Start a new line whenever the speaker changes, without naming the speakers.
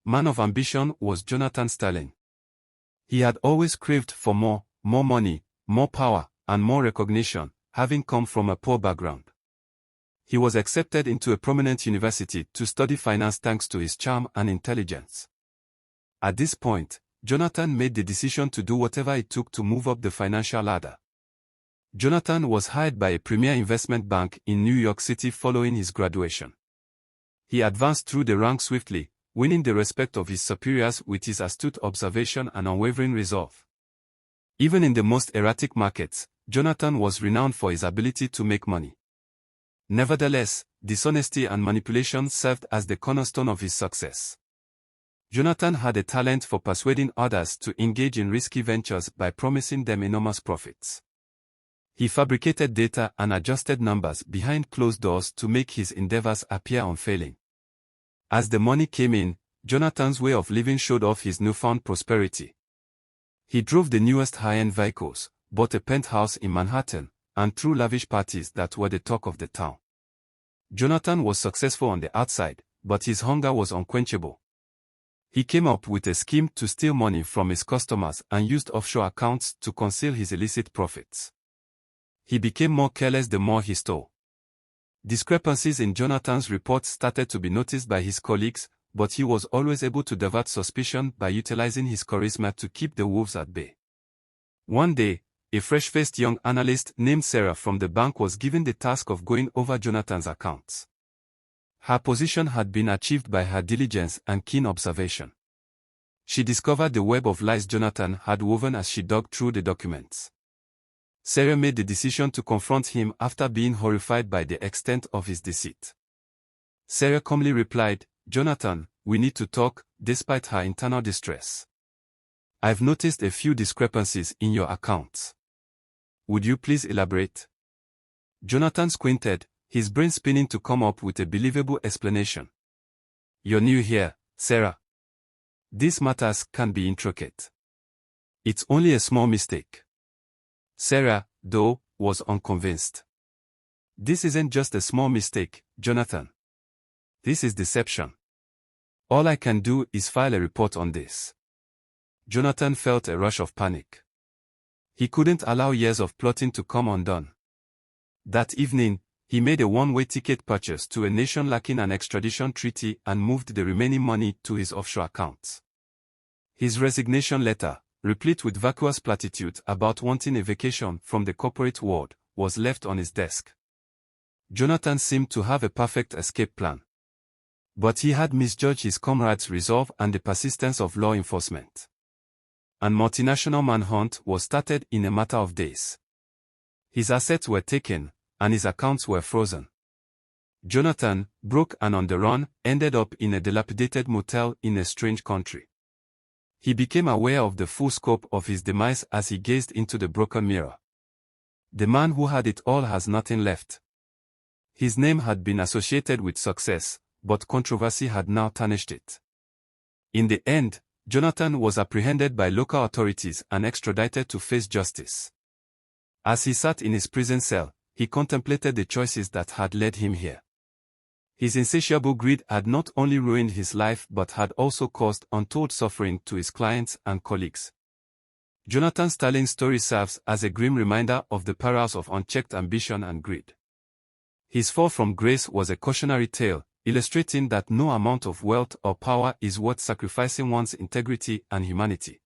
man of ambition, was Jonathan Sterling. He had always craved for more money, more power, and more recognition, having come from a poor background. He was accepted into a prominent university to study finance thanks to his charm and intelligence. At this point, Jonathan made the decision to do whatever it took to move up the financial ladder. Jonathan was hired by a premier investment bank in New York City following his graduation. He advanced through the ranks swiftly, winning the respect of his superiors with his astute observation and unwavering resolve. Even in the most erratic markets, Jonathan was renowned for his ability to make money. Nevertheless, dishonesty and manipulation served as the cornerstone of his success. Jonathan had a talent for persuading others to engage in risky ventures by promising them enormous profits. He fabricated data and adjusted numbers behind closed doors to make his endeavors appear unfailing. As the money came in, Jonathan's way of living showed off his newfound prosperity. He drove the newest high-end vehicles, bought a penthouse in Manhattan, and threw lavish parties that were the talk of the town. Jonathan was successful on the outside, but his hunger was unquenchable. He came up with a scheme to steal money from his customers and used offshore accounts to conceal his illicit profits. He became more careless the more he stole. Discrepancies in Jonathan's reports started to be noticed by his colleagues, but he was always able to divert suspicion by utilizing his charisma to keep the wolves at bay. One day, a fresh-faced young analyst named Sarah from the bank was given the task of going over Jonathan's accounts. Her position had been achieved by her diligence and keen observation. She discovered the web of lies Jonathan had woven as she dug through the documents. Sarah made the decision to confront him after being horrified by the extent of his deceit. Sarah calmly replied, "Jonathan, we need to talk," despite her internal distress. "I've noticed a few discrepancies in your accounts. Would you please elaborate?" Jonathan squinted, his brain spinning to come up with a believable explanation. "You're new here, Sarah. These matters can be intricate. It's only a small mistake." Sarah, though, was unconvinced. "This isn't just a small mistake, Jonathan. This is deception. All I can do is file a report on this." Jonathan felt a rush of panic. He couldn't allow years of plotting to come undone. That evening, he made a one-way ticket purchase to a nation lacking an extradition treaty and moved the remaining money to his offshore accounts. His resignation letter, replete with vacuous platitudes about wanting a vacation from the corporate world, was left on his desk. Jonathan seemed to have a perfect escape plan. But he had misjudged his comrades' resolve and the persistence of law enforcement. An multinational manhunt was started in a matter of days. His assets were taken, and his accounts were frozen. Jonathan, broke and on the run, ended up in a dilapidated motel in a strange country. He became aware of the full scope of his demise as he gazed into the broken mirror. The man who had it all has nothing left. His name had been associated with success, but controversy had now tarnished it. In the end, Jonathan was apprehended by local authorities and extradited to face justice. As he sat in his prison cell, he contemplated the choices that had led him here. His insatiable greed had not only ruined his life but had also caused untold suffering to his clients and colleagues. Jonathan Sterling's story serves as a grim reminder of the perils of unchecked ambition and greed. His fall from grace was a cautionary tale, illustrating that no amount of wealth or power is worth sacrificing one's integrity and humanity.